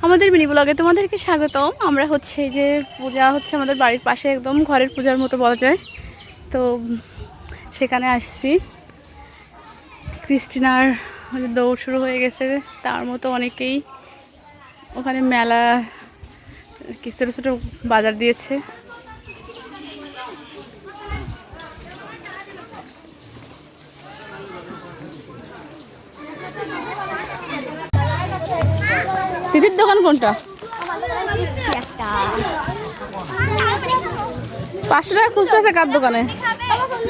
আমাদের মিনি ব্লগে তোমাদেরকে স্বাগতম। আমরা হচ্ছে যে পূজা হচ্ছে আমাদের বাড়ির পাশে, একদম ঘরের পূজার মতো বলা যায়। তো সেখানে আসছি। ক্রিস্টিনার দৌড় শুরু হয়ে গেছে, তার মতো অনেকেই ওখানে মেলা ছোটো ছোটো বাজার দিয়েছে। দিদির দোকান কোনটা? 500 টাকা খুচরো আছে কার দোকানে?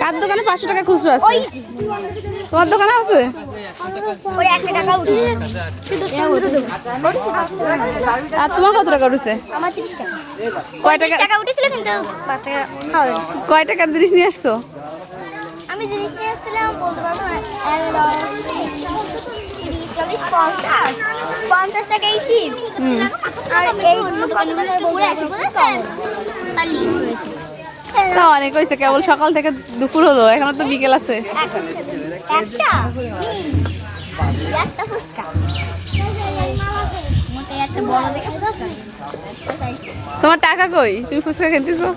কার দোকানে 500 টাকা খুচরো আছে? তোমার দোকানে আছে? আর তোমার কত টাকা উঠেছে? আমার 30 টাকা। কয় টাকা উঠেছিল কিন্তু 5 টাকা খাওয়া হয়েছে। কয় টাকার জিনিস নিয়ে আসছো? আমি জিনিস নিয়ে আসছিলাম বলতে পারবো 50 টাকা এই চিপস আর এই তা অনেক হয়েছে, কেবল সকাল থেকে দুপুর হলো, এখনো তো বিকেল আছে। একটা ফুচকা মোটে একটা বড় দেখে ফুচকা। তোমার টাকা কই? তুমি ফুচকা খেতেছো?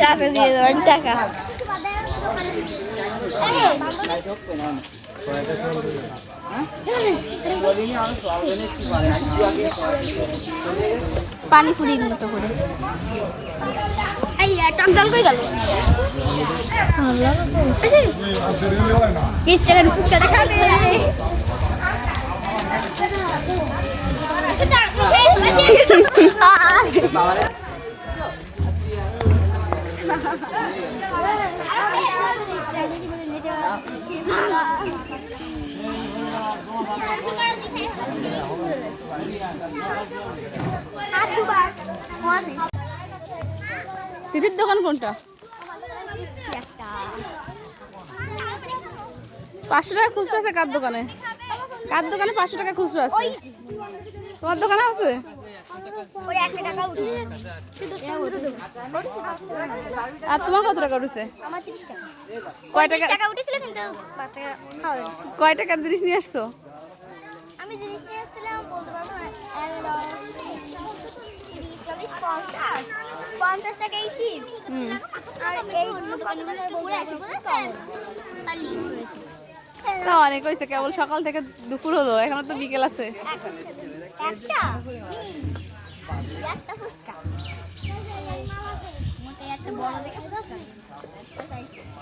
টাকা দিয়ে দেবেন টাকা। পানিপুরির মতো করে টক জল কই গেল? 20 টাকার ফুচকা দেখাবে। দিদির দোকান কোনটা? 500 টাকা খুচরো আছে কার দোকানে? কার দোকানে 500 টাকা খুচরো আছে? তোমার দোকানে আছে? আর তোমার কত টাকা উঠেছে? আমার 30 টাকা। কয় টাকা উঠেছিল কিন্তু 5 টাকা খাওয়া হয়েছে। কয় টাকার জিনিস নিয়ে আসছো? আমি জিনিস নিয়ে আসছিলাম বলতে পারবো 50 টাকা এই চিপস আর এই তা অনেক হয়েছে, কেবল সকাল থেকে দুপুর হলো, এখনো তো বিকেল আছে। একটা ফুচকা মোটে একটা বড় দেখে ফুচকা।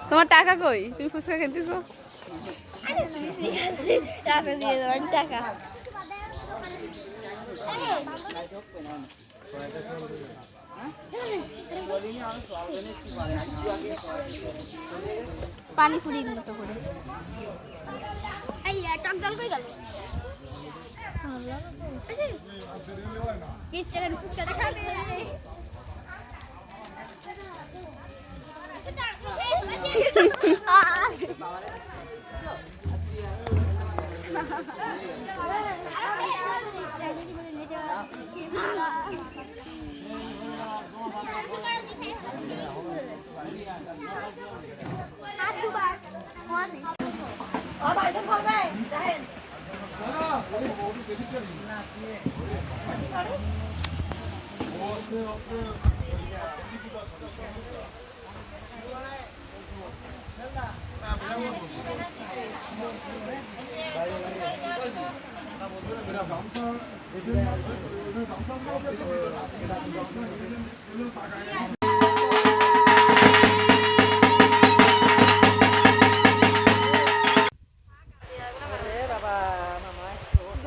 তোমার টাকা কই? তুমি ফুচকা খেতেছো? টাকা দিয়ে দেবেন টাকা। পানিপুরির মতো করে টক জল কই গেল? 20 টাকার ফুচকা দেখাবে।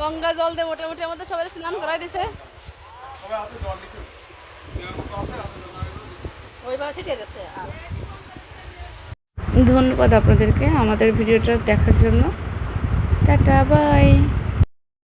গঙ্গা জল দিয়ে মোটামুটি আমাদের সবাই স্নান করাই দিছে। ধন্যবাদ আপনাদেরকে আমাদের ভিডিওটা দেখার জন্য। Tata bye.